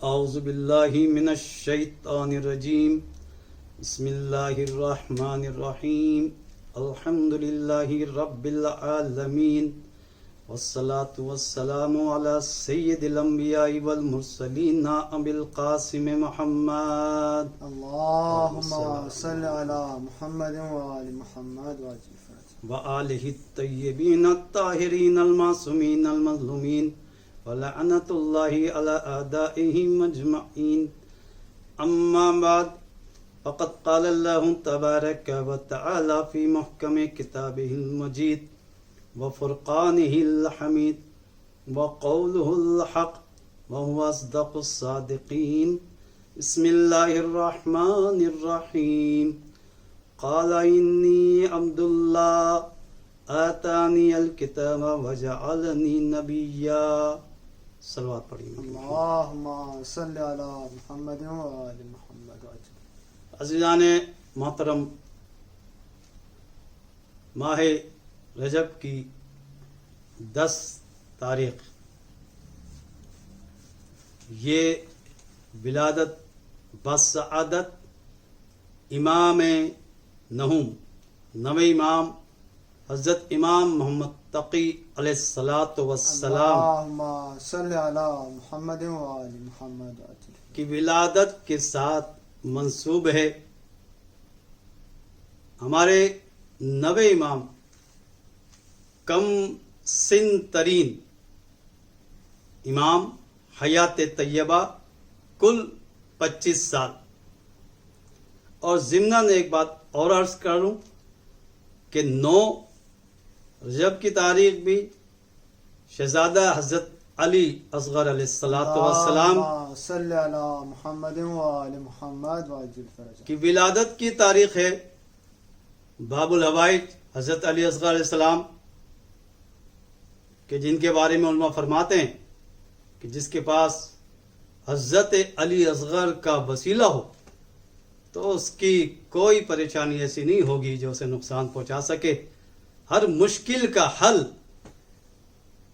اعوذ باللہ من الشیطان الرجیم بسم اللہ الرحمن الرحیم الحمد للہ رب العالمین والصلاة والسلام علی سید الانبیاء والمرسلین ابی القاسم محمد اللهم صل على محمد وآل محمد وآلہ الطیبین الطاہرین المعصومین المظلومین ولعنت اللہ علی اعدائہم اجمعین اما بعد فقد قال اللہ تبارک و تعالی فی محکم کتابہ المجید وفرقانہ الحمید وقولہ الحق وهو اصدق الصادقین بسم اللہ الرحمن الرحیم قال انی عبد اللہ آتانی الکتاب وجعلنی نبیا. صلوات پڑھیں. اللهم صل على محمد وآل محمد. عزیزان محترم، ماہ رجب کی 10 تاریخ یہ ولادت بسعادت امام نویں امام حضرت امام محمد تقی علیہ الصلاۃ والسلام اللهم صل على محمد وآل محمد کی ولادت کے ساتھ منسوب ہے. ہمارے نویں امام کم سن ترین امام، حیات طیبہ کل 25 سال. اور ضمناً ایک بات اور عرض کروں کہ 9 رجب کی تاریخ بھی شہزادہ حضرت علی اصغر علیہ السلام اللهم صل على محمد وآل محمد وعجل فرجہ کی ولادت کی تاریخ ہے. باب الحوائج حضرت علی اصغر علیہ السلام کہ جن کے بارے میں علماء فرماتے ہیں کہ جس کے پاس حضرت علی اصغر کا وسیلہ ہو تو اس کی کوئی پریشانی ایسی نہیں ہوگی جو اسے نقصان پہنچا سکے. ہر مشکل کا حل،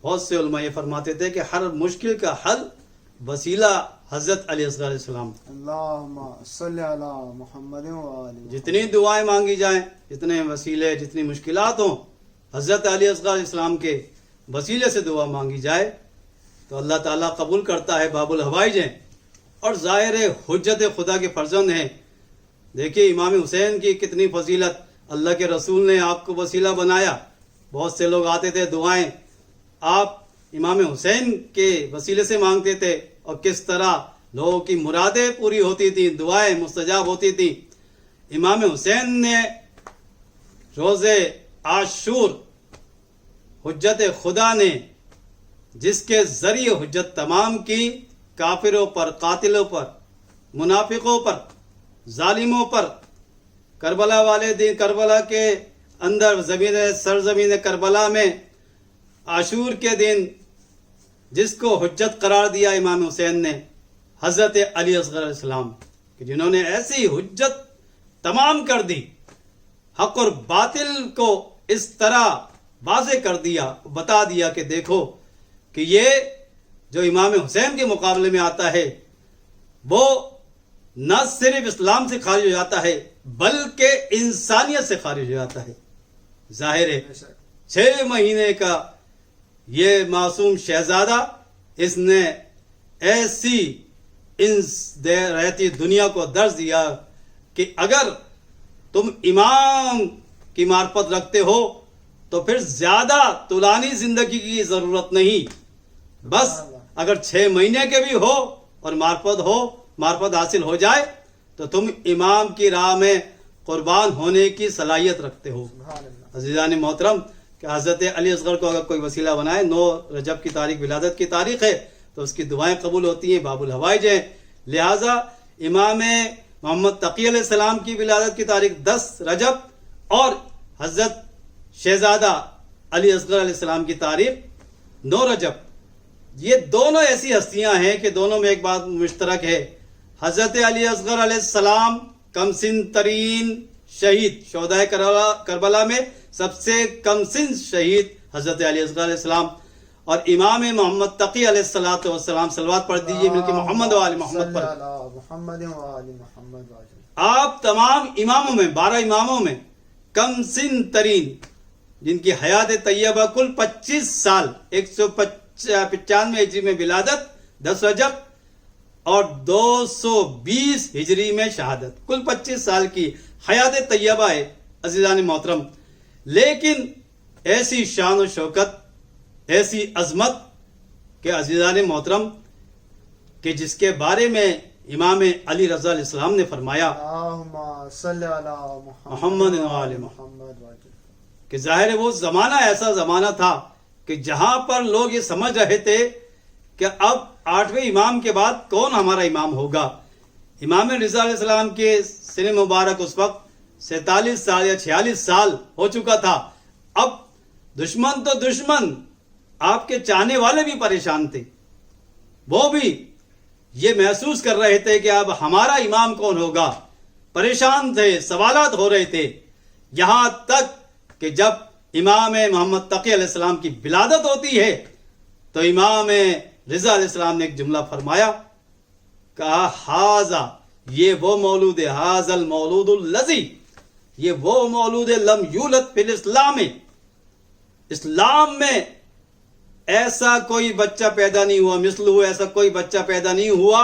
بہت سے علماء یہ فرماتے تھے کہ ہر مشکل کا حل وسیلہ حضرت علی اصغر علیہ السلام. اللهم صل على محمد وآل محمد. جتنی دعائیں مانگی جائیں، جتنے وسیلے، جتنی مشکلات ہوں، حضرت علی اصغر علیہ السلام کے وسیلے سے دعا مانگی جائے تو اللہ تعالیٰ قبول کرتا ہے. باب الحوائج ہیں اور ظاہر حجت خدا کے فرزند ہیں. دیکھیے امام حسین کی کتنی فضیلت، اللہ کے رسول نے آپ کو وسیلہ بنایا. بہت سے لوگ آتے تھے دعائیں آپ امام حسین کے وسیلے سے مانگتے تھے اور کس طرح لوگوں کی مرادیں پوری ہوتی تھیں، دعائیں مستجاب ہوتی تھیں. امام حسین نے روز عاشور حجت خدا نے جس کے ذریعے حجت تمام کی، کافروں پر، قاتلوں پر، منافقوں پر، ظالموں پر، کربلا والے دن، کربلا کے اندر سرزمین کربلا میں عاشور کے دن جس کو حجت قرار دیا امام حسین نے، حضرت علی اصغر علیہ السلام، کہ جنہوں نے ایسی حجت تمام کر دی، حق اور باطل کو اس طرح واضح کر دیا، بتا دیا کہ دیکھو کہ یہ جو امام حسین کے مقابلے میں آتا ہے وہ نہ صرف اسلام سے خارج ہو جاتا ہے بلکہ انسانیت سے خارج ہو جاتا ہے. ظاہر ہے 6 مہینے کا یہ معصوم شہزادہ، اس نے ایسی رہتی دنیا کو درس دیا کہ اگر تم امام کی معرفت رکھتے ہو تو پھر زیادہ طولانی زندگی کی ضرورت نہیں، بس اگر 6 مہینے کے بھی ہو اور معرفت حاصل ہو جائے تو تم امام کی راہ میں قربان ہونے کی صلاحیت رکھتے ہو. عزیزان محترم، کہ حضرت علی اصغر کو اگر کوئی وسیلہ بنائے، 9 رجب کی تاریخ ولادت کی تاریخ ہے تو اس کی دعائیں قبول ہوتی ہیں. باب الحوائج ہیں. لہٰذا امام محمد تقی علیہ السلام کی ولادت کی تاریخ 10 رجب اور حضرت شہزادہ علی اصغر علیہ السلام کی تاریخ 9 رجب. یہ دونوں ایسی ہستیاں ہیں کہ دونوں میں ایک بات مشترک ہے. حضرت علی اصغر علیہ السلام کم سن ترین شہید، شہدائے کربلا میں سب سے کم سن شہید حضرت علی اصغر علیہ السلام، اور امام محمد تقی علیہ الصلوۃ والسلام صلوات پڑھ دیجئے مل کے محمد و آل محمد صلی پر. علی محمد و آل محمد وعلی. آپ تمام اماموں میں 12 اماموں میں کم سن ترین جن کی حیات طیبہ کل 25 سال 195 ہجری میں ولادت 10 رجب اور 220 ہجری میں شہادت، کل 25 سال کی حیات طیبہ ہے عزیزان محترم. لیکن ایسی شان و شوکت، ایسی عظمت کہ عزیزان محترم کہ جس کے بارے میں امام علی رضا علیہ السلام نے فرمایا اللہم صلی علی محمد و آل محمد وعلی. کہ ظاہر ہے وہ زمانہ ایسا زمانہ تھا کہ جہاں پر لوگ یہ سمجھ رہے تھے کہ اب 8ویں امام کے بعد کون ہمارا امام ہوگا. امام رضا علیہ السلام کے سن مبارک اس وقت 47 سال یا 46 سال ہو چکا تھا. اب دشمن تو دشمن، آپ کے چاہنے والے بھی پریشان تھے. وہ بھی یہ محسوس کر رہے تھے کہ اب ہمارا امام کون ہوگا. پریشان تھے، سوالات ہو رہے تھے، یہاں تک کہ جب امام محمد تقی علیہ السلام کی ولادت ہوتی ہے تو امام رضا علیہ السلام نے ایک جملہ فرمایا، کہا ہاذا، یہ وہ مولود ہے، ہاذا المولود الذی، یہ وہ مولود ہے لم یولد فی الاسلام، اسلام میں ایسا کوئی بچہ پیدا نہیں ہوا، مثلہ ایسا کوئی بچہ پیدا نہیں ہوا،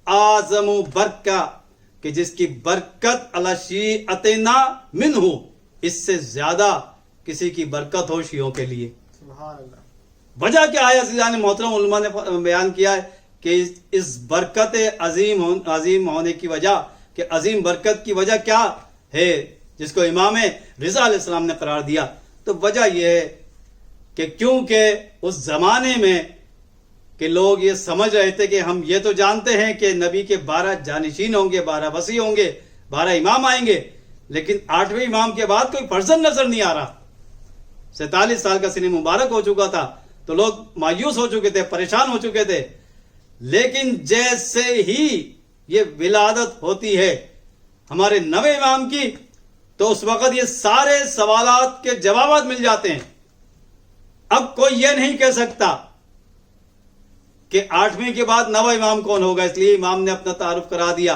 اعظم برکہ، کہ جس کی برکت علی شیعتنا منہ، اس سے زیادہ کسی کی برکت ہو شیعوں کے لیے. سبحان اللہ. وجہ کیا ہے عزیزان محترم؟ علماء نے بیان کیا ہے کہ اس برکت عظیم ہونے کی وجہ، کہ عظیم برکت کی وجہ کیا ہے جس کو امام رضا علیہ السلام نے قرار دیا. تو وجہ یہ ہے کہ کیونکہ اس زمانے میں کہ لوگ یہ سمجھ رہے تھے کہ ہم یہ تو جانتے ہیں کہ نبی کے 12 جانشین ہوں گے، 12 وصی ہوں گے، 12 امام آئیں گے، لیکن 8ویں امام کے بعد کوئی فرزند نظر نہیں آ رہا. 47 سال کا سن مبارک ہو چکا تھا تو لوگ مایوس ہو چکے تھے، پریشان ہو چکے تھے. لیکن جیسے ہی یہ ولادت ہوتی ہے ہمارے 9ویں امام کی تو اس وقت یہ سارے سوالات کے جوابات مل جاتے ہیں. اب کوئی یہ نہیں کہہ سکتا کہ 8ویں کے بعد 9واں امام کون ہوگا، اس لیے امام نے اپنا تعارف کرا دیا.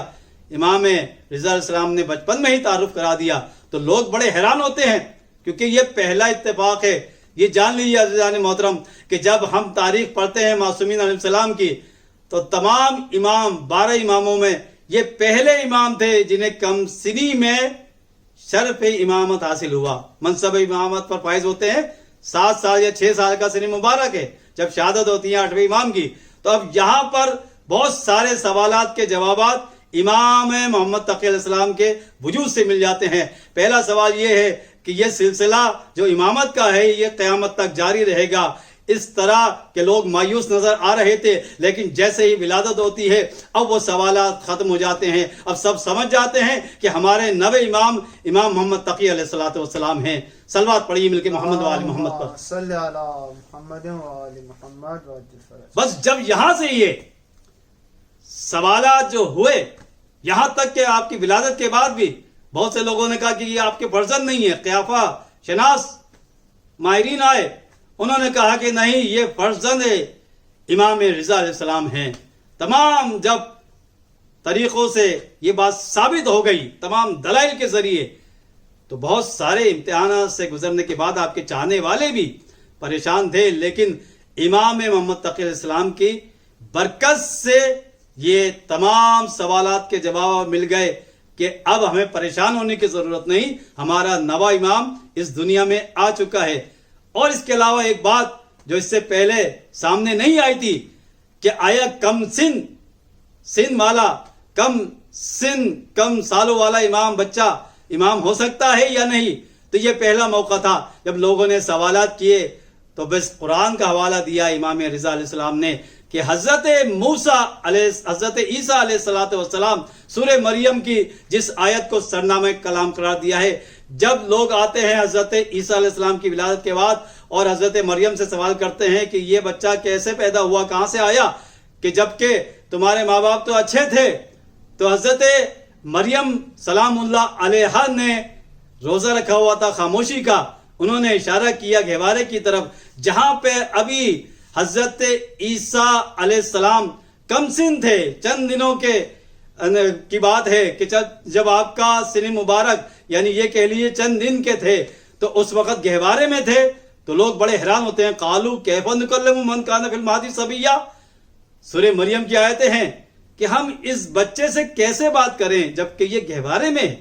امام رضا علیہ السلام نے بچپن میں ہی تعارف کرا دیا تو لوگ بڑے حیران ہوتے ہیں، کیونکہ یہ پہلا اتفاق ہے. یہ جان لیجیے عزیزان محترم کہ جب ہم تاریخ پڑھتے ہیں معصومین علیہ السلام کی تو تمام امام 12 اماموں میں یہ پہلے امام تھے جنہیں کم سنی میں شرف امامت حاصل ہوا. منصب امامت پر فائز ہوتے ہیں 7 سال یا 6 سال کا سن مبارک ہے جب شہادت ہوتی ہے 8ویں امام کی. تو اب یہاں پر بہت سارے سوالات کے جوابات امام محمد تقی علیہ السلام کے وجود سے مل جاتے ہیں. پہلا سوال یہ ہے کہ یہ سلسلہ جو امامت کا ہے یہ قیامت تک جاری رہے گا. اس طرح کے لوگ مایوس نظر آ رہے تھے، لیکن جیسے ہی ولادت ہوتی ہے اب وہ سوالات ختم ہو جاتے ہیں. اب سب سمجھ جاتے ہیں کہ ہمارے 9ویں امام امام محمد تقی علیہ السلام ہیں. صلوات پڑھیے مل کے محمد و آل محمد پر. صلی علی محمد و آل محمد وعلی. بس جب یہاں سے یہ سوالات جو ہوئے، یہاں تک کہ آپ کی ولادت کے بعد بھی بہت سے لوگوں نے کہا کہ یہ آپ کے فرزند نہیں ہے. قیافہ شناس ماہرین آئے، انہوں نے کہا کہ نہیں، یہ فرزند امام رضا علیہ السلام ہیں. تمام جب طریقوں سے یہ بات ثابت ہو گئی، تمام دلائل کے ذریعے، تو بہت سارے امتحانات سے گزرنے کے بعد آپ کے چاہنے والے بھی پریشان تھے. لیکن امام محمد تقی علیہ السلام کی برکت سے یہ تمام سوالات کے جواب مل گئے کہ اب ہمیں پریشان ہونے کی ضرورت نہیں، ہمارا 9واں امام اس دنیا میں آ چکا ہے. اور اس کے علاوہ ایک بات جو اس سے پہلے سامنے نہیں آئی تھی کہ آیا کم سن والا، کم سالوں والا امام، بچہ امام ہو سکتا ہے یا نہیں. تو یہ پہلا موقع تھا جب لوگوں نے سوالات کیے تو بس قرآن کا حوالہ دیا امام رضا علیہ السلام نے کہ حضرت عیسیٰ علیہ السلام سورہ مریم کی جس آیت کو سرنامہ کلام قرار دیا ہے، جب لوگ آتے ہیں حضرت عیسیٰ علیہ السلام کی ولادت کے بعد اور حضرت مریم سے سوال کرتے ہیں کہ یہ بچہ کیسے پیدا ہوا، کہاں سے آیا، کہ جبکہ تمہارے ماں باپ تو اچھے تھے. تو حضرت مریم سلام اللہ علیہا نے روزہ رکھا ہوا تھا خاموشی کا. انہوں نے اشارہ کیا گہوارے کی طرف جہاں پہ ابھی حضرت عیسیٰ علیہ السلام کم سن تھے، چند دنوں کی بات ہے کہ جب آپ کا سن مبارک یعنی یہ کہہ لیے چند دن کے تھے، تو اس وقت گہوارے میں تھے، تو لوگ بڑے حیران ہوتے ہیں، قالو کیف نکلم من کان فی المہدی صبیا، سورہ مریم کی آیتیں ہیں کہ ہم اس بچے سے کیسے بات کریں جبکہ یہ گہوارے میں ہے۔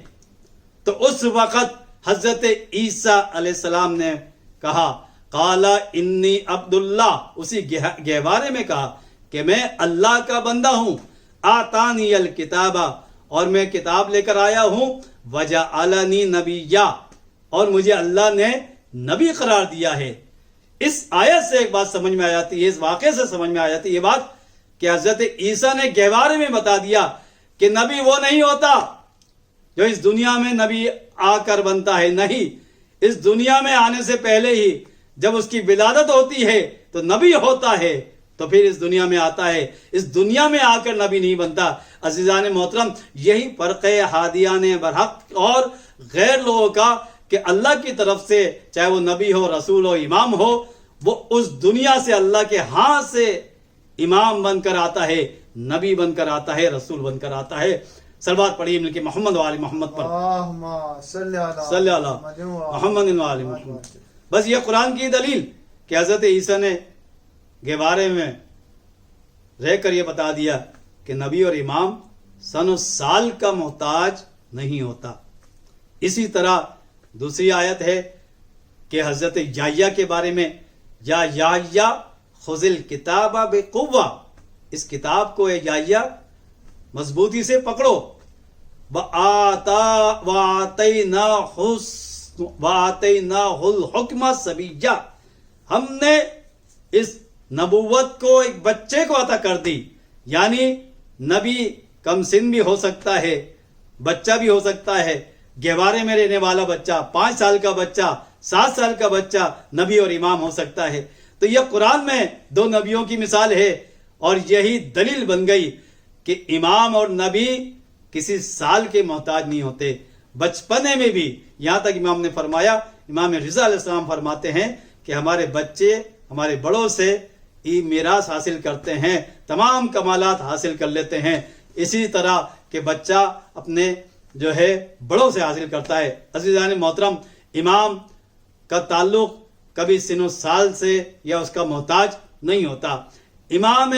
تو اس وقت حضرت عیسیٰ علیہ السلام نے کہا قال انی عبداللہ، اسی گہوارے میں کہا کہ میں اللہ کا بندہ ہوں، آتانی الکتاب، اور میں کتاب لے کر آیا ہوں، وجعلنی نبیا، اور مجھے اللہ نے نبی قرار دیا ہے۔ اس آیت سے ایک بات سمجھ میں آ جاتی ہے، اس واقعے سے سمجھ میں آ جاتی ہے یہ بات کہ حضرت عیسیٰ نے گہوارے میں بتا دیا کہ نبی وہ نہیں ہوتا جو اس دنیا میں نبی آ کر بنتا ہے، نہیں، اس دنیا میں آنے سے پہلے ہی جب اس کی ولادت ہوتی ہے تو نبی ہوتا ہے، تو پھر اس دنیا میں آتا ہے، اس دنیا میں آ کر نبی نہیں بنتا۔ عزیزان محترم، یہی فرق ہے ہادیان برحق اور غیر لوگوں کا کہ اللہ کی طرف سے چاہے وہ نبی ہو، رسول ہو، امام ہو، وہ اس دنیا سے اللہ کے ہاں سے امام بن کر آتا ہے، نبی بن کر آتا ہے، رسول بن کر آتا ہے۔ صلوات پڑھیے مل کے محمد و آل محمد پر، اللہم صلی صلی اللہ محمد و آل محمد۔ بس یہ قرآن کی دلیل کہ حضرت عیسیٰ نے گہوارے میں رہ کر یہ بتا دیا کہ نبی اور امام سن و سال کا محتاج نہیں ہوتا۔ اسی طرح دوسری آیت ہے کہ حضرت یحییٰ کے بارے میں، یا یحییٰ خذ الکتاب بقوہ، اس کتاب کو اے یحییٰ مضبوطی سے پکڑو، وَآتَيْنَاهُ الْحُكْمَ صَبِيًّا، ہم نے اس نبوت کو ایک بچے کو عطا کر دی، یعنی نبی کم سن بھی ہو سکتا ہے، بچہ بھی ہو سکتا ہے، گہوارے میں رہنے والا بچہ، 5 سال کا بچہ، 7 سال کا بچہ نبی اور امام ہو سکتا ہے۔ تو یہ قرآن میں 2 نبیوں کی مثال ہے، اور یہی دلیل بن گئی کہ امام اور نبی کسی سال کے محتاج نہیں ہوتے۔ بچپنے میں بھی، یہاں تک امام نے فرمایا، امام رضا علیہ السلام فرماتے ہیں کہ ہمارے بچے ہمارے بڑوں سے میراث حاصل کرتے ہیں، تمام کمالات حاصل کر لیتے ہیں، اسی طرح کہ بچہ اپنے جو ہے بڑوں سے حاصل کرتا ہے۔ عزیزان محترم، امام کا تعلق کبھی سن و سال سے یا اس کا محتاج نہیں ہوتا۔ امام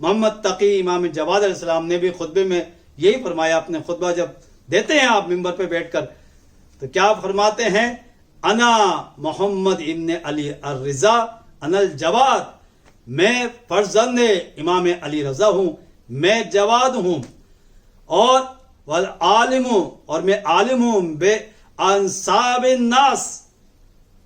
محمد تقی، امام جواد علیہ السلام نے بھی خطبے میں یہی فرمایا، اپنے خطبہ جب دیتے ہیں آپ ممبر پہ بیٹھ کر تو کیا فرماتے ہیں؟ انا محمد ابن علی الرضا انا الجواد، میں فرزند امام علی رضا ہوں، میں جواد ہوں، اور والعالم، اور میں عالم ہوں، بے انصاب الناس،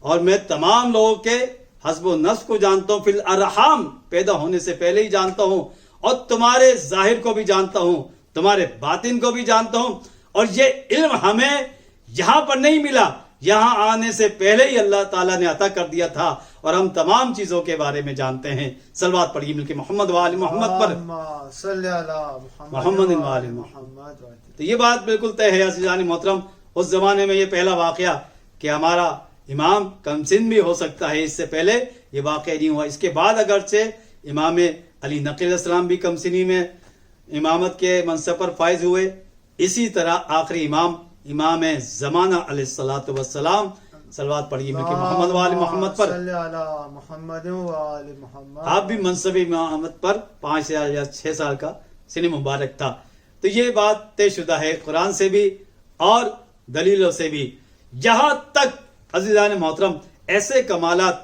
اور میں تمام لوگوں کے حسب و نفس کو جانتا ہوں، فی الارحام، پیدا ہونے سے پہلے ہی جانتا ہوں، اور تمہارے ظاہر کو بھی جانتا ہوں، تمہارے باطن کو بھی جانتا ہوں، اور یہ علم ہمیں یہاں پر نہیں ملا، یہاں آنے سے پہلے ہی اللہ تعالیٰ نے عطا کر دیا تھا، اور ہم تمام چیزوں کے بارے میں جانتے ہیں۔ صلوات پڑھیے مل کے محمد و آل محمد پر، محمد و آل محمد۔ تو یہ بات بالکل طے ہے عزیزان محترم، اس زمانے میں یہ پہلا واقعہ کہ ہمارا امام کم سن بھی ہو سکتا ہے، اس سے پہلے یہ واقعہ نہیں ہوا۔ اس کے بعد اگرچہ امام علی نقی علیہ السلام بھی کم سنی میں امامت کے منصب پر فائز ہوئے، اسی طرح آخری امام زمانہ علیہ الصلوۃ والسلام۔ صلوات پڑھیے مل کے محمد و آل محمد پر، آپ بھی منصب امامت پر 5 یا 6 سال کا سن مبارک تھا۔ تو یہ بات طے شدہ ہے قرآن سے بھی اور دلیلوں سے بھی، یہاں تک عزیزان محترم ایسے کمالات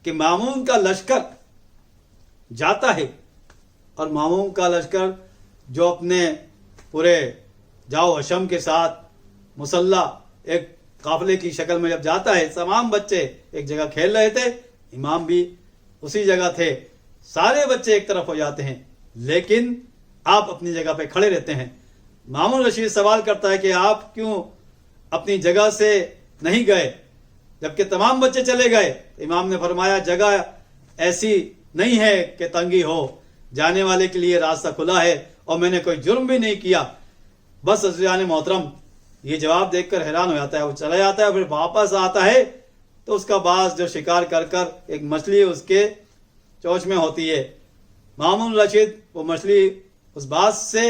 کہ مامون کا لشکر جاتا ہے، اور مامون کا لشکر جو اپنے پورے جاؤ حشم کے ساتھ مسلح ایک قافلے کی شکل میں جب جاتا ہے، تمام بچے ایک جگہ کھیل رہے تھے، امام بھی اسی جگہ تھے، سارے بچے ایک طرف ہو جاتے ہیں، لیکن آپ اپنی جگہ پہ کھڑے رہتے ہیں۔ مامون رشید سوال کرتا ہے کہ آپ کیوں اپنی جگہ سے نہیں گئے جبکہ تمام بچے چلے گئے؟ امام نے فرمایا جگہ ایسی نہیں ہے کہ تنگی ہو، جانے والے کے لیے راستہ کھلا ہے، اور میں نے کوئی جرم بھی نہیں کیا۔ بس عزیزان محترم یہ جواب دیکھ کر حیران ہو جاتا ہے، وہ چلا جاتا ہے، پھر واپس آتا ہے تو اس کا باز جو شکار کر کر ایک مچھلی اس کے چونچ میں ہوتی ہے، مامون رشید وہ مچھلی اس باز سے،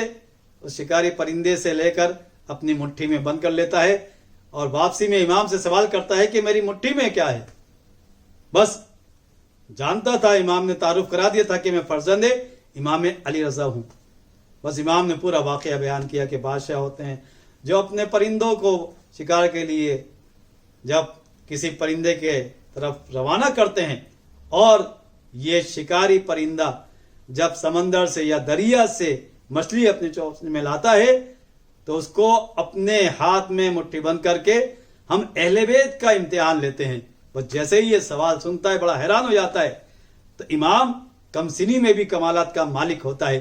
اس شکاری پرندے سے لے کر اپنی مٹھی میں بند کر لیتا ہے، اور واپسی میں امام سے سوال کرتا ہے کہ میری مٹھی میں کیا ہے؟ بس جانتا تھا، امام نے تعارف کرا دیا تھا کہ میں فرزند امام علی رضا ہوں۔ بس امام نے پورا واقعہ بیان کیا کہ بادشاہ ہوتے ہیں جو اپنے پرندوں کو شکار کے لیے جب کسی پرندے کے طرف روانہ کرتے ہیں، اور یہ شکاری پرندہ جب سمندر سے یا دریا سے مچھلی اپنے چونچ میں لاتا ہے تو اس کو اپنے ہاتھ میں مٹھی بند کر کے ہم اہل بیت کا امتحان لیتے ہیں۔ بس جیسے ہی یہ سوال سنتا ہے بڑا حیران ہو جاتا ہے، تو امام کم سنی میں بھی کمالات کا مالک ہوتا ہے،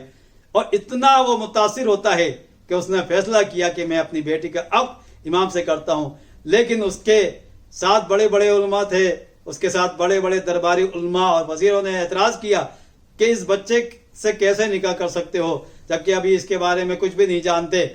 اور اتنا وہ متاثر ہوتا ہے کہ اس نے فیصلہ کیا کہ میں اپنی بیٹی کا اب امام سے کرتا ہوں۔ لیکن اس کے ساتھ بڑے بڑے علماء تھے، اس کے ساتھ بڑے بڑے درباری علماء اور وزیروں نے اعتراض کیا کہ اس بچے سے کیسے نکاح کر سکتے ہو جبکہ ابھی اس کے بارے میں کچھ بھی نہیں جانتے۔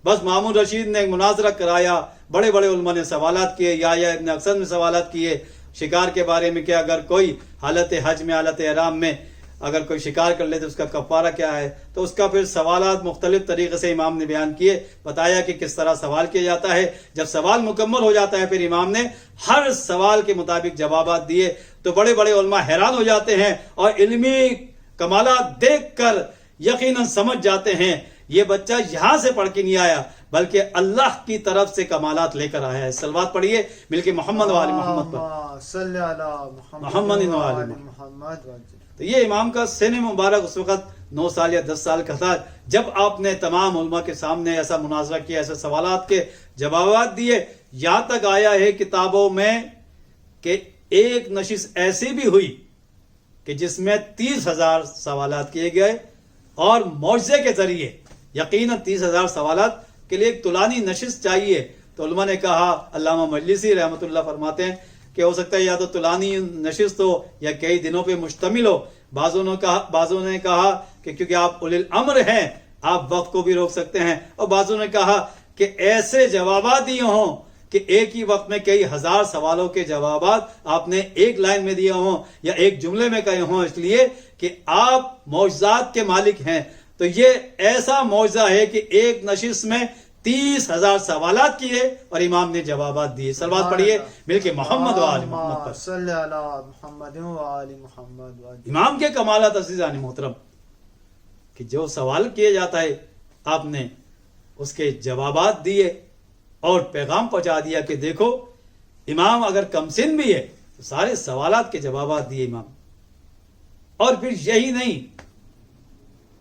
بس مامون رشید نے ایک مناظرہ کرایا، بڑے بڑے علماء نے سوالات کیے، یا ابن اقصد نے سوالات کیے شکار کے بارے میں کہ اگر کوئی حالت حج میں، حالت احرام میں اگر کوئی شکار کر لے تو اس کا کفارہ کیا ہے؟ تو اس کا پھر سوالات مختلف طریقے سے امام نے بیان کیے، بتایا کہ کس طرح سوال کیا جاتا ہے۔ جب سوال مکمل ہو جاتا ہے پھر امام نے ہر سوال کے مطابق جوابات دیے، تو بڑے بڑے علماء حیران ہو جاتے ہیں اور علمی کمالات دیکھ کر یقیناً سمجھ جاتے ہیں یہ بچہ یہاں سے پڑھ کے نہیں آیا بلکہ اللہ کی طرف سے کمالات لے کر آیا ہے۔ صلوات پڑھیے مل کے محمد و آل محمد پر، صلی علی محمد و آل محمد۔ تو یہ امام کا سن مبارک اس وقت 9 سال یا 10 سال کا تھا جب آپ نے تمام علماء کے سامنے ایسا مناظرہ کیا، ایسے سوالات کے جوابات دیے۔ یہاں تک آیا ہے کتابوں میں کہ ایک نشست ایسی بھی ہوئی کہ جس میں 30,000 سوالات کیے گئے، اور معجزے کے ذریعے یقیناً 30,000 سوالات کے لیے ایک طولانی نشست چاہیے۔ تو علماء نے کہا، علامہ مجلسی رحمۃ اللہ فرماتے ہیں کہ ہو سکتا ہے یا تو طولانی نشست ہو یا کئی دنوں پہ مشتمل ہو۔ بعضوں نے کہا کہ کیونکہ آپ اولی الامر ہیں آپ وقت کو بھی روک سکتے ہیں، اور بعضوں نے کہا کہ ایسے جوابات دیے ہوں کہ ایک ہی وقت میں کئی ہزار سوالوں کے جوابات آپ نے ایک لائن میں دیے ہوں یا ایک جملے میں کہے ہوں، اس لیے کہ آپ معجزات کے مالک ہیں۔ تو یہ ایسا معجزہ ہے کہ ایک نشست میں 30,000 سوالات کیے اور امام نے جوابات دیے۔ صلوات پڑھیے مل کے محمد و آل محمد پر، صلی علی محمد و آل محمد۔ امام کے کمالات عزیزان محترم کہ جو سوال کیا جاتا ہے آپ نے اس کے جوابات دیے اور پیغام پہنچا دیا کہ دیکھو امام اگر کم سن بھی ہے تو سارے سوالات کے جوابات دیے امام۔ اور پھر یہی نہیں،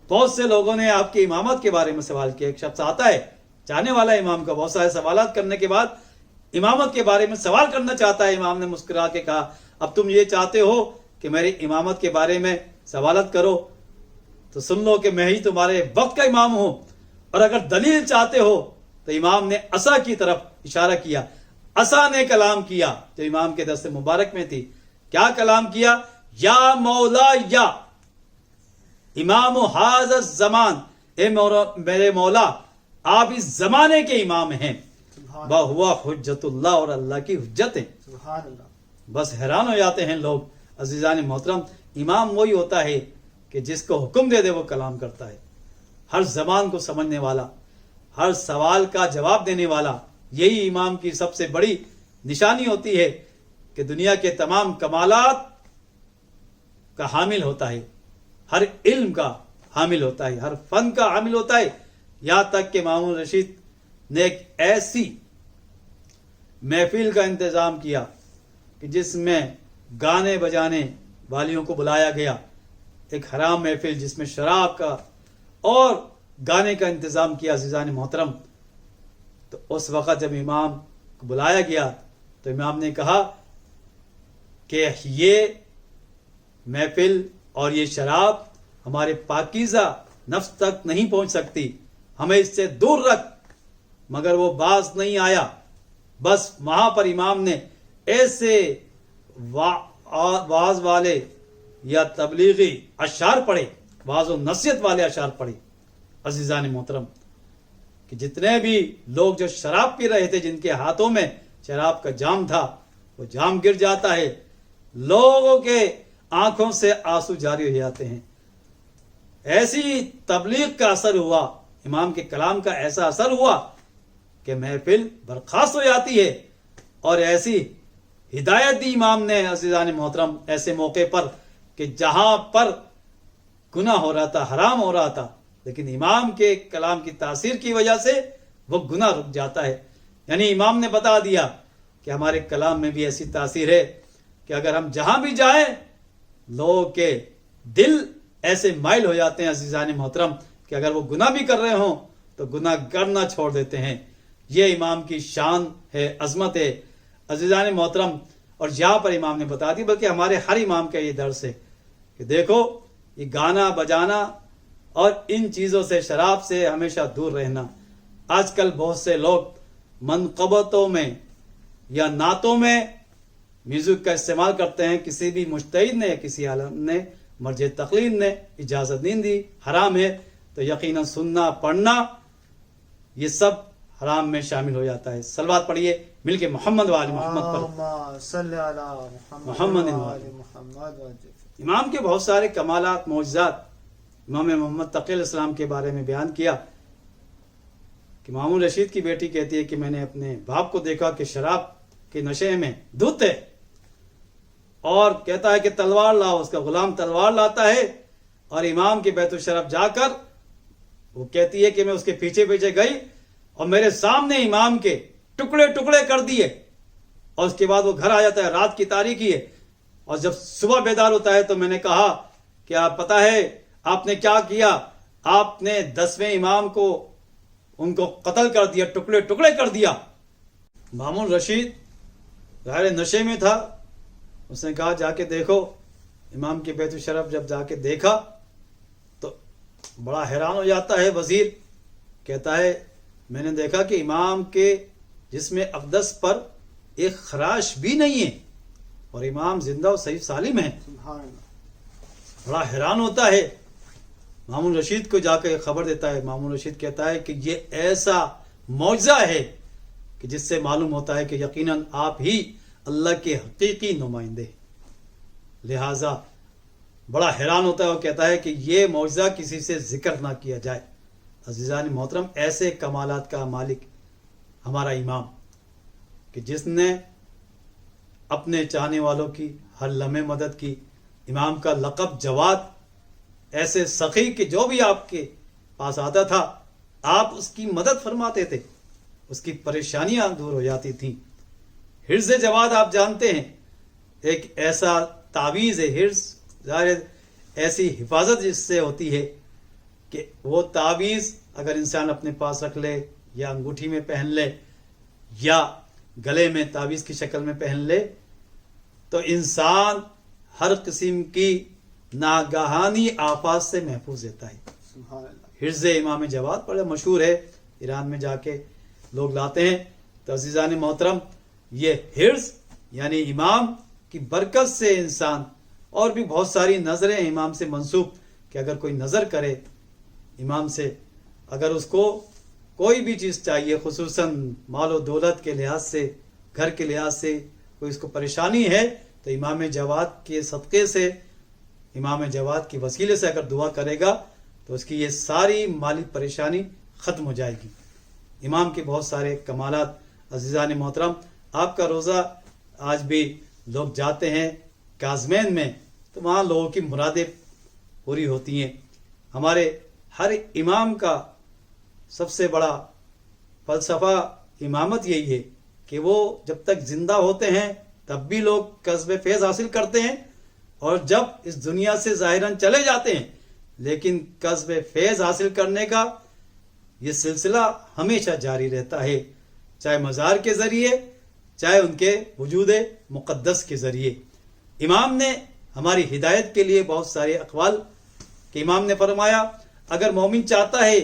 بہت سے لوگوں نے آپ کی امامت کے بارے میں سوال کیا۔ ایک شخص آتا ہے چاہنے والا امام کا، بہت سارے سوالات کرنے کے بعد امامت کے بارے میں سوال کرنا چاہتا ہے۔ امام نے مسکرا کے کہا، اب تم یہ چاہتے ہو کہ میری امامت کے بارے میں سوالات کرو تو سن لو کہ میں ہی تمہارے وقت کا امام ہوں، اور اگر دلیل چاہتے ہو تو امام نے عصا کی طرف اشارہ کیا۔ عصا نے کلام کیا جو امام کے دست مبارک میں تھی۔ کیا کلام کیا؟ یا مولا یا امام حاذ الزمان، اے میرے مولا آپ اس زمانے کے امام ہیں، بہوا حجت اللہ، اور اللہ کی حجت ہیں۔ سبحان اللہ۔ بس حیران ہو جاتے ہیں لوگ۔ عزیزان محترم، امام وہی ہوتا ہے کہ جس کو حکم دے دے وہ کلام کرتا ہے، ہر زبان کو سمجھنے والا، ہر سوال کا جواب دینے والا۔ یہی امام کی سب سے بڑی نشانی ہوتی ہے کہ دنیا کے تمام کمالات کا حامل ہوتا ہے، ہر علم کا حامل ہوتا ہے، ہر فن کا حامل ہوتا ہے۔ یہاں تک کہ مامون رشید نے ایک ایسی محفل کا انتظام کیا کہ جس میں گانے بجانے والیوں کو بلایا گیا، ایک حرام محفل جس میں شراب کا اور گانے کا انتظام کیا۔ عزیزان محترم، تو اس وقت جب امام کو بلایا گیا تو امام نے کہا کہ یہ محفل اور یہ شراب ہمارے پاکیزہ نفس تک نہیں پہنچ سکتی، ہمیں اس سے دور رکھ۔ مگر وہ باز نہیں آیا۔ بس وہاں پر امام نے ایسے واعظ والے یا تبلیغی اشعار پڑھے، واعظ و نصیحت والے اشعار پڑھے۔ عزیزان محترم کہ جتنے بھی لوگ جو شراب پی رہے تھے، جن کے ہاتھوں میں شراب کا جام تھا، وہ جام گر جاتا ہے، لوگوں کے آنکھوں سے آنسو جاری ہو جاتے ہیں۔ ایسی تبلیغ کا اثر ہوا، امام کے کلام کا ایسا اثر ہوا کہ محفل برخاست ہو جاتی ہے، اور ایسی ہدایت دی امام نے عزیزان محترم ایسے موقع پر کہ جہاں پر گناہ ہو رہا تھا، حرام ہو رہا تھا، لیکن امام کے کلام کی تاثیر کی وجہ سے وہ گناہ رک جاتا ہے۔ یعنی امام نے بتا دیا کہ ہمارے کلام میں بھی ایسی تاثیر ہے کہ اگر ہم جہاں بھی جائیں لوگوں کے دل ایسے مائل ہو جاتے ہیں عزیزان محترم کہ اگر وہ گناہ بھی کر رہے ہوں تو گناہ کرنا چھوڑ دیتے ہیں۔ یہ امام کی شان ہے، عظمت ہے عزیزان محترم۔ اور یہاں پر امام نے بتا دی، بلکہ ہمارے ہر امام کا یہ درس ہے کہ دیکھو یہ گانا بجانا اور ان چیزوں سے، شراب سے ہمیشہ دور رہنا۔ آج کل بہت سے لوگ منقبتوں میں یا نعتوں میں میوزک کا استعمال کرتے ہیں۔ کسی بھی مجتہد نے، کسی عالم نے، مرجع تقلید نے اجازت نہیں دی، حرام ہے، تو یقیناً سننا پڑھنا یہ سب حرام میں شامل ہو جاتا ہے۔ صلوات پڑھیے مل کے محمد وآل محمد پر۔ اللہم صلی علی محمد وآل محمد وجل۔ امام کے بہت سارے کمالات، معجزات امام محمد تقی علیہ السلام کے بارے میں بیان کیا کہ مامون رشید کی بیٹی کہتی ہے کہ میں نے اپنے باپ کو دیکھا کہ شراب کے نشے میں دھت ہے، اور کہتا ہے کہ تلوار لاؤ، اس کا غلام تلوار لاتا ہے، اور امام کے بیت الشرف جا کر وہ کہتی ہے کہ میں اس کے پیچھے پیچھے گئی اور میرے سامنے امام کے ٹکڑے ٹکڑے کر دیے، اور اس کے بعد وہ گھر آ جاتا ہے، رات کی تاریکی ہے، اور جب صبح بیدار ہوتا ہے تو میں نے کہا کہ آپ پتہ ہے آپ نے کیا کیا؟ آپ نے 10ویں امام کو ان کو قتل کر دیا، ٹکڑے ٹکڑے کر دیا۔ مامون رشید ظاہر نشے میں تھا، اس نے کہا جا کے دیکھو۔ امام کے بیت الشرف جب جا کے دیکھا تو بڑا حیران ہو جاتا ہے وزیر، کہتا ہے میں نے دیکھا کہ امام کے جسم اقدس پر ایک خراش بھی نہیں ہے، اور امام زندہ و صحیح سالم ہے۔ سبحان اللہ۔ بڑا حیران ہوتا ہے، مامون رشید کو جا کے خبر دیتا ہے۔ مامون رشید کہتا ہے کہ یہ ایسا معجزہ ہے کہ جس سے معلوم ہوتا ہے کہ یقیناً آپ ہی اللہ کے حقیقی نمائندے ہیں۔ لہٰذا بڑا حیران ہوتا ہے، وہ کہتا ہے کہ یہ معجزہ کسی سے ذکر نہ کیا جائے۔ عزیزان محترم، ایسے کمالات کا مالک ہمارا امام کہ جس نے اپنے چاہنے والوں کی ہر لمحے مدد کی۔ امام کا لقب جواد، ایسے سخی کہ جو بھی آپ کے پاس آتا تھا آپ اس کی مدد فرماتے تھے، اس کی پریشانیاں دور ہو جاتی تھیں۔ حرز جواد آپ جانتے ہیں، ایک ایسا تعویذ ہے، حرز ظاہر ایسی حفاظت جس سے ہوتی ہے کہ وہ تعویذ اگر انسان اپنے پاس رکھ لے یا انگوٹھی میں پہن لے یا گلے میں تعویذ کی شکل میں پہن لے تو انسان ہر قسم کی ناگہانی آفات سے محفوظ رہتا ہے۔ سبحان اللہ۔ حرز امام جواد بڑا مشہور ہے، ایران میں جا کے لوگ لاتے ہیں۔ تو عزیزان محترم، یہ حرز یعنی امام کی برکت سے انسان، اور بھی بہت ساری نظریں امام سے منسوب کہ اگر کوئی نظر کرے امام سے، اگر اس کو کوئی بھی چیز چاہیے، خصوصاً مال و دولت کے لحاظ سے، گھر کے لحاظ سے کوئی اس کو پریشانی ہے تو امام جواد کے صدقے سے، امام جواد کی وسیلے سے اگر دعا کرے گا تو اس کی یہ ساری مالی پریشانی ختم ہو جائے گی۔ امام کے بہت سارے کمالات عزیزان محترم۔ آپ کا روزہ آج بھی لوگ جاتے ہیں کاظمین میں تو وہاں لوگوں کی مرادیں پوری ہوتی ہیں۔ ہمارے ہر امام کا سب سے بڑا فلسفہ امامت یہی ہے کہ وہ جب تک زندہ ہوتے ہیں تب بھی لوگ کسب فیض حاصل کرتے ہیں، اور جب اس دنیا سے ظاہراً چلے جاتے ہیں لیکن کسب فیض حاصل کرنے کا یہ سلسلہ ہمیشہ جاری رہتا ہے، چاہے مزار کے ذریعے چاہے ان کے وجود مقدس کے ذریعے۔ امام نے ہماری ہدایت کے لیے بہت سارے اقوال کہ امام نے فرمایا اگر مومن چاہتا ہے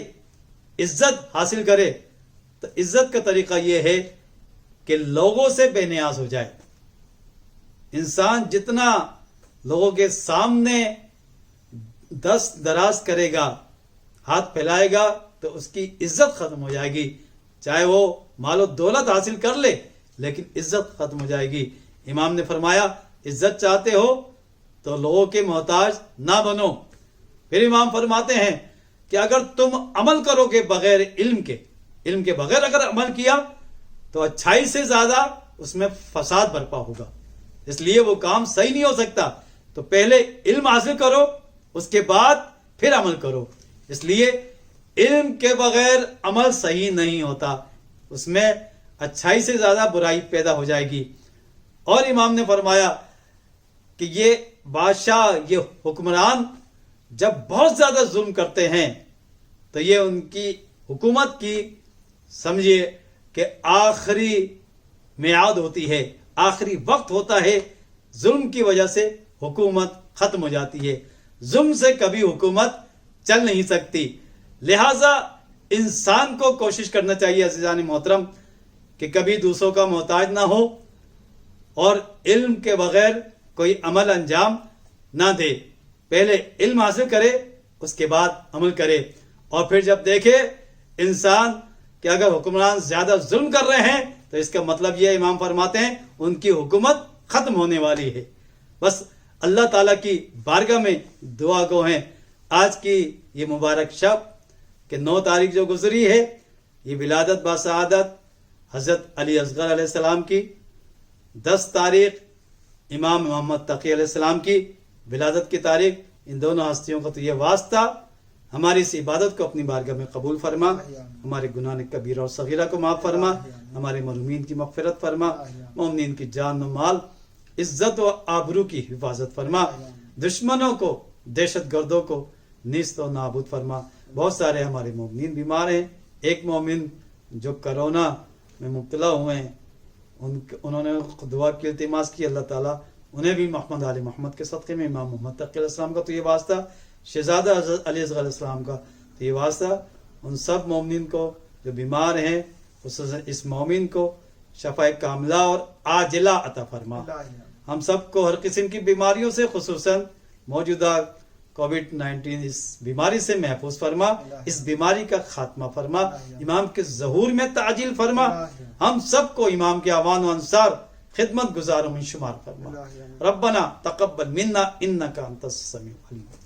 عزت حاصل کرے تو عزت کا طریقہ یہ ہے کہ لوگوں سے بے نیاز ہو جائے۔ انسان جتنا لوگوں کے سامنے دست دراز کرے گا، ہاتھ پھیلائے گا تو اس کی عزت ختم ہو جائے گی، چاہے وہ مال و دولت حاصل کر لے لیکن عزت ختم ہو جائے گی۔ امام نے فرمایا عزت چاہتے ہو تو لوگوں کے محتاج نہ بنو. پھر امام فرماتے ہیں کہ اگر تم عمل کرو گے بغیر علم کے بغیر اگر عمل کیا تو اچھائی سے زیادہ اس میں فساد برپا ہوگا. اس لیے وہ کام صحیح نہیں ہو سکتا. تو پہلے علم حاصل کرو، اس کے بعد پھر عمل کرو. اس لیے علم کے بغیر عمل صحیح نہیں ہوتا، اس میں اچھائی سے زیادہ برائی پیدا ہو جائے گی. اور امام نے فرمایا کہ یہ بادشاہ، یہ حکمران جب بہت زیادہ ظلم کرتے ہیں تو یہ ان کی حکومت کی سمجھیے کہ آخری میعاد ہوتی ہے، آخری وقت ہوتا ہے. ظلم کی وجہ سے حکومت ختم ہو جاتی ہے. ظلم سے کبھی حکومت چل نہیں سکتی. لہٰذا انسان کو کوشش کرنا چاہیے عزیزان محترم کہ کبھی دوسروں کا محتاج نہ ہو اور علم کے بغیر کوئی عمل انجام نہ دے. پہلے علم حاصل کرے، اس کے بعد عمل کرے. اور پھر جب دیکھے انسان کہ اگر حکمران زیادہ ظلم کر رہے ہیں تو اس کا مطلب یہ امام فرماتے ہیں ان کی حکومت ختم ہونے والی ہے. بس اللہ تعالیٰ کی بارگاہ میں دعا گو ہیں. آج کی یہ مبارک شب کہ 9 تاریخ جو گزری ہے، یہ ولادت باسعادت حضرت علی اصغر علیہ السلام کی، 10 تاریخ امام محمد تقی علیہ السلام کی ولادت کی تاریخ. ان دونوں ہستیوں کا تو یہ واسطہ. ہماری اس عبادت کو اپنی بارگاہ میں قبول فرما، ہمارے گناہ کبیرہ اور صغیرہ کو معاف فرما، ہمارے مرحومین کی مغفرت فرما، مومنین کی جان و مال عزت و آبرو کی حفاظت فرما، دشمنوں کو، دہشت گردوں کو نیست و نابود فرما. بہت سارے ہمارے مومنین بیمار ہیں. ایک مومن جو کرونا میں مبتلا ہوئے ہیں، انہوں نے دعا کی التماس کی، اللہ تعالیٰ انہیں بھی محمد آل محمد کے صدقے میں، امام محمد تقی علیہ السلام کا تو یہ واسطہ، شہزادہ حضرت علی اصغر علیہ السلام کا تو یہ واسطہ، ان سب مومنین کو جو بیمار ہیں، خصوصاً اس مومن کو شفاء کاملہ اور عاجلہ عطا فرما. ہم سب کو ہر قسم کی بیماریوں سے، خصوصاً موجودہ کووڈ-19 اس بیماری سے محفوظ فرما. اس بیماری کا خاتمہ فرما، امام کے ظہور میں تعجیل فرما. ہم سب کو امام کے اعوان و انصار، خدمت گزاروں میں شمار فرما. ربنا تقبل منا انک انت السمیع العلیم.